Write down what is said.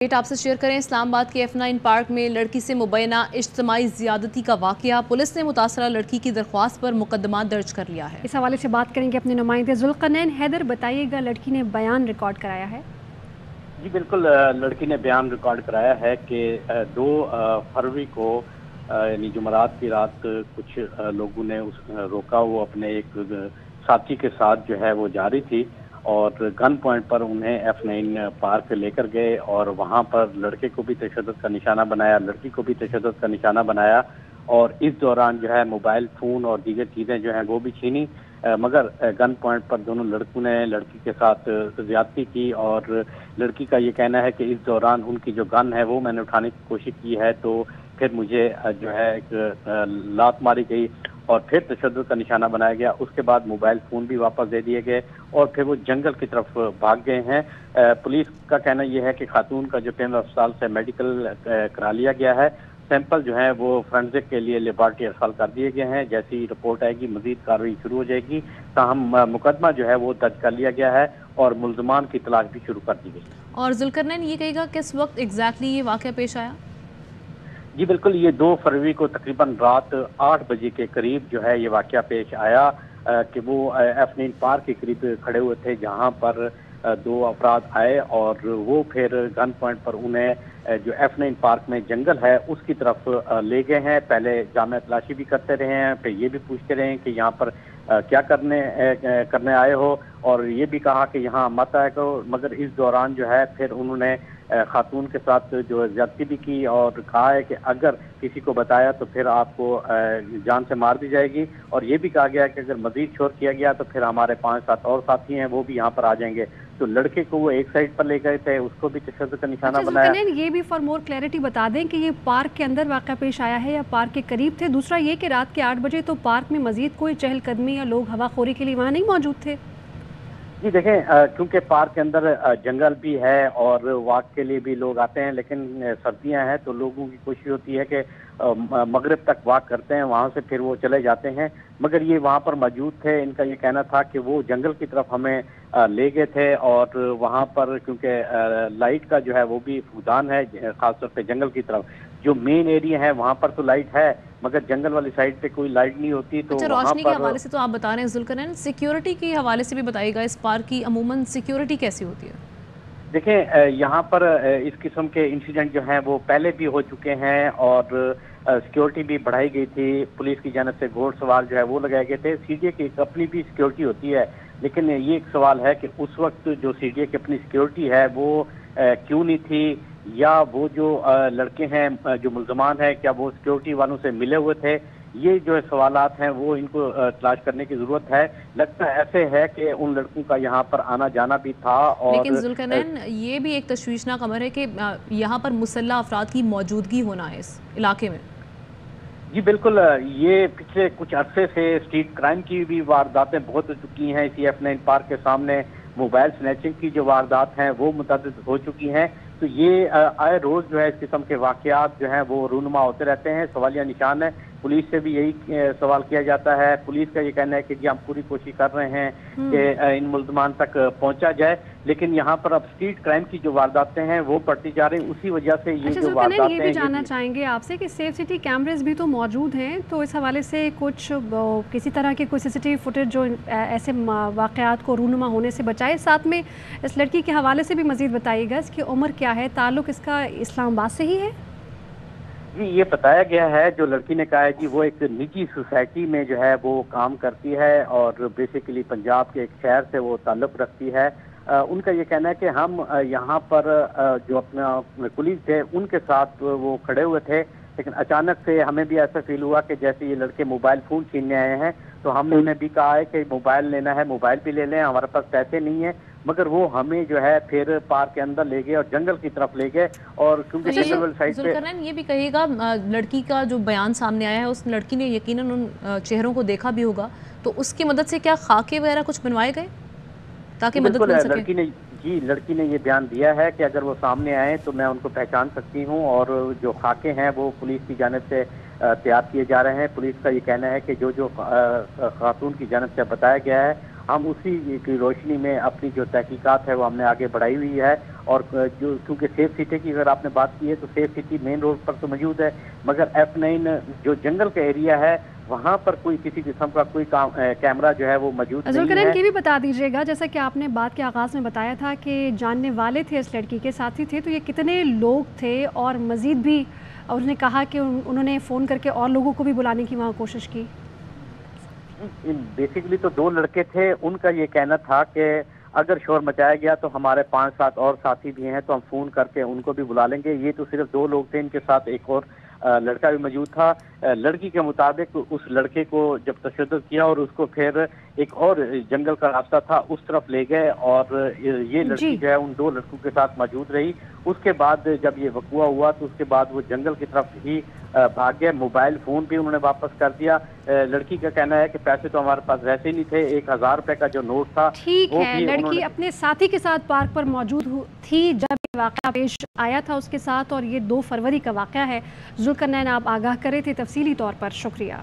आपसे शेयर करें। इस्लामाबाद के F9 पार्क में लड़की से मुबैना इज्तिमाई ज़्यादती का वाक़या। पुलिस ने मुतासरा लड़की की दरख्वास्त पर मुकदमा दर्ज कर लिया है। इस हवाले से बात करेंगे अपने नुमाइंदे जुल्करनैन हैदर। बताइएगा, लड़की ने बयान रिकॉर्ड कराया है। जी बिल्कुल, लड़की ने बयान रिकॉर्ड कराया है कि 2 फरवरी को यानी जुमेरात की रात कुछ लोगों ने रोका। वो अपने एक साथी के साथ जो है वो जा रही थी और गन पॉइंट पर उन्हें F9 पार्क लेकर गए और वहां पर लड़के को भी तशद्दुद का निशाना बनाया, लड़की को भी तशद्दुद का निशाना बनाया और इस दौरान जो है मोबाइल फ़ोन और दीगर चीज़ें जो हैं वो भी छीनी। मगर गन पॉइंट पर दोनों लड़कों ने लड़की के साथ ज़्यादती की और लड़की का ये कहना है कि इस दौरान उनकी जो गन है वो मैंने उठाने की कोशिश की है, तो फिर मुझे जो है एक लात मारी गई और फिर तशद्दुद का निशाना बनाया गया। उसके बाद मोबाइल फ़ोन भी वापस दे दिए गए और फिर वो जंगल की तरफ भाग गए हैं। पुलिस का कहना यह है कि खातून का जो पेंडल अस्पताल से मेडिकल करा लिया गया है। सैंपल जो है वो फोरेंसिक के लिए लेबॉर्ट्री अर्सल कर दिए गए हैं। जैसी रिपोर्ट आएगी मजीद कार्रवाई शुरू हो जाएगी। ताहम मुकदमा जो है वो दर्ज कर लिया गया है और मुल्ज़मान की तलाश भी शुरू कर दी गई। और जुल्करनैन ये कहेगा किस वक्त एग्जैक्टली ये वाक़या पेश आया? जी बिल्कुल, ये 2 फरवरी को तकरीबन रात 8 बजे के करीब जो है ये वाक़या पेश आया कि वो F9 पार्क के करीब खड़े हुए थे, जहां पर 2 अफराद आए और वो फिर गन पॉइंट पर उन्हें जो F9 पार्क में जंगल है उसकी तरफ ले गए हैं। पहले जामे तलाशी भी करते रहे हैं, फिर ये भी पूछते रहे हैं कि यहाँ पर क्या करने आए हो और ये भी कहा कि यहाँ मत आए करो। मगर इस दौरान जो है फिर उन्होंने खातून के साथ जो ज्यादती भी की और कहा है कि अगर किसी को बताया तो फिर आपको जान से मार दी जाएगी और ये भी कहा गया कि अगर मजीद शोर किया गया तो फिर हमारे 5-7 और साथी हैं वो भी यहाँ पर आ जाएंगे। तो लड़के को वो एक साइड पर ले गए थे, उसको भी तशद्दुद का निशाना बनाया। ये भी फॉर मोर क्लैरिटी बता दें कि ये पार्क के अंदर वाक़या पेश आया है या पार्क के करीब थे? दूसरा ये कि रात के 8 बजे तो पार्क में मजीद कोई चहलकदमी या लोग हवाखोरी के लिए वहाँ नहीं मौजूद थे? जी देखें, क्योंकि पार्क के अंदर जंगल भी है और वॉक के लिए भी लोग आते हैं, लेकिन सर्दियां हैं तो लोगों की कोशिश होती है कि मगरिब तक वॉक करते हैं, वहां से फिर वो चले जाते हैं। मगर ये वहां पर मौजूद थे। इनका ये कहना था कि वो जंगल की तरफ हमें ले गए थे और वहां पर क्योंकि लाइट का जो है वो भी फुकदान है, खासतौर पे जंगल की तरफ जो मेन एरिया है वहां पर तो लाइट है मगर जंगल वाली साइड पे कोई लाइट नहीं होती। तो अच्छा, रोशनी के हवाले से तो आप बता रहे हैं जुल्करनैन, सिक्योरिटी के हवाले से भी बताइएगा, इस पार्क की अमूमन सिक्योरिटी कैसी होती है? देखें, यहाँ पर इस किस्म के इंसिडेंट जो हैं वो पहले भी हो चुके हैं और सिक्योरिटी भी बढ़ाई गई थी। पुलिस की जानिब से घोड़सवार जो है वो लगाए गए थे। सीडीए की अपनी भी सिक्योरिटी होती है, लेकिन ये एक सवाल है कि उस वक्त जो सीडीए की अपनी सिक्योरिटी है वो क्यों नहीं थी, या वो जो लड़के हैं जो मुल्ज़मान हैं क्या वो सिक्योरिटी वालों से मिले हुए थे। ये जो सवालात हैं वो इनको तलाश करने की जरूरत है। लगता ऐसे है कि उन लड़कों का यहाँ पर आना जाना भी था। और लेकिन जुल्करनैन ये भी एक तशवीशनाक खबर है कि यहाँ पर मुसल्लह अफराद की मौजूदगी होना है इस इलाके में। जी बिल्कुल, ये पिछले कुछ अरसे से स्ट्रीट क्राइम की भी वारदातें बहुत हो चुकी हैं। इसी F9 पार्क के सामने मोबाइल स्नैचिंग की जो वारदात हैं वो मुतअद्दिद हो चुकी हैं। तो ये आए रोज जो है इस किस्म के वाकयात जो हैं वो रूनुमा होते रहते हैं। सवालिया निशान है। पुलिस से भी यही सवाल किया जाता है। पुलिस का ये कहना है कि जी हम पूरी कोशिश कर रहे हैं कि इन मुल्ज़मान तक पहुंचा जाए, लेकिन यहाँ पर अब स्ट्रीट क्राइम की जो वारदातें हैं वो बढ़ती जा रही, उसी वजह से ये जो वारदातें ये भी जानना चाहेंगे आपसे कि सेफ सिटी कैमरेज भी तो मौजूद हैं, तो इस हवाले से कुछ किसी तरह की कोई CCTV फुटेज जो ऐसे वाकयात को रूनुमा होने से बचाए। साथ में इस लड़की के हवाले से भी मजीद बताइएगा, इसकी उम्र क्या है, ताल्लुक इसका इस्लामाबाद से ही है? जी ये बताया गया है, जो लड़की ने कहा है जी वो एक निजी सोसाइटी में जो है वो काम करती है और बेसिकली पंजाब के एक शहर से वो ताल्लुक रखती है। उनका ये कहना है कि हम यहाँ पर जो अपना कुलीग थे उनके साथ वो खड़े हुए थे, लेकिन अचानक से हमें भी ऐसा फील हुआ कि जैसे ये लड़के मोबाइल फ़ोन छीनने आए हैं, तो हमने उन्हें भी कहा है कि मोबाइल लेना है मोबाइल भी ले लें, हमारे पास पैसे नहीं है। मगर वो हमें जो है फिर पार्क के अंदर ले गए और जंगल की तरफ ले गए और क्योंकि जंगल वाली साइड पे ये भी कहिएगा, लड़की का जो बयान सामने आया है उस लड़की ने यकीनन उन चेहरों को देखा भी होगा, तो उसकी मदद से क्या खाके वगैरह कुछ बनवाए गए ताकि मदद मिल सके? लड़की ने ये बयान दिया है कि अगर वो सामने आए तो मैं उनको पहचान सकती हूँ और जो खाके हैं वो पुलिस की जानिब से तैयार किए जा रहे हैं। पुलिस का ये कहना है कि जो खातून की जानिब से बताया गया है हम उसी की रोशनी में अपनी जो तहकीकात है वो हमने आगे बढ़ाई हुई है اور جو کیونکہ سیف سٹی کی اگر آپ نے بات کی ہے تو سیف سٹی مین روڈ پر تو موجود ہے، مگر F9 جو جنگل کا ایریا ہے وہاں پر کوئی کسی قسم کا کوئی کیمرہ جو ہے وہ موجود نہیں ہے۔ یہ بھی بتا دیجیے گا، جیسا کہ آپ نے بات کے آغاز میں بتایا تھا کہ جاننے والے تھے اس لڑکی کے، ساتھی تھے، تو یہ کتنے لوگ تھے؟ اور مزید بھی انہوں نے کہا کہ انہوں نے فون کر کے اور لوگوں کو بھی بلانے کی وہاں کوشش کی۔ بیسیکلی تو 2 لڑکے تھے، ان کا یہ کہنا تھا کہ اگر شور مچایا گیا تو ہمارے 5-7 اور ساتھی بھی ہیں تو ہم فون کر کے ان کو بھی بلا لیں گے۔ یہ تو صرف 2 لوگ تھے، ان کے ساتھ ایک اور لڑکا بھی موجود تھا۔ لڑکی کے مطابق اس لڑکے کو جب تشدد کیا اور اس کو پھر ایک اور جنگل کا راستہ تھا اس طرف لے گئے، اور یہ لڑکی جو ہے ان 2 لڑکوں کے ساتھ موجود رہی۔ اس کے بعد جب یہ وقوع ہوا تو اس کے بعد وہ جنگل کی طرف ہی بھاگ گئے۔ موبائل فون بھی انہوں نے واپس کر دیا۔ لڑکی کا کہنا ہے کہ پیسے تو ہمارے پاس ویسے ہی نہیں تھے، 1000 روپے کا جو نوٹ تھا ٹھیک ہے، لڑکی اپنے ساتھی کے ساتھ پارک پر موجود تھی جب یہ واقعہ پیش آیا تھا اس کے ساتھ، اور یہ 2 فروری کا واقعہ ہے۔ ذوالقرنین، آپ آگاہ کرے تھے تفصیلی طور پر، شکریہ۔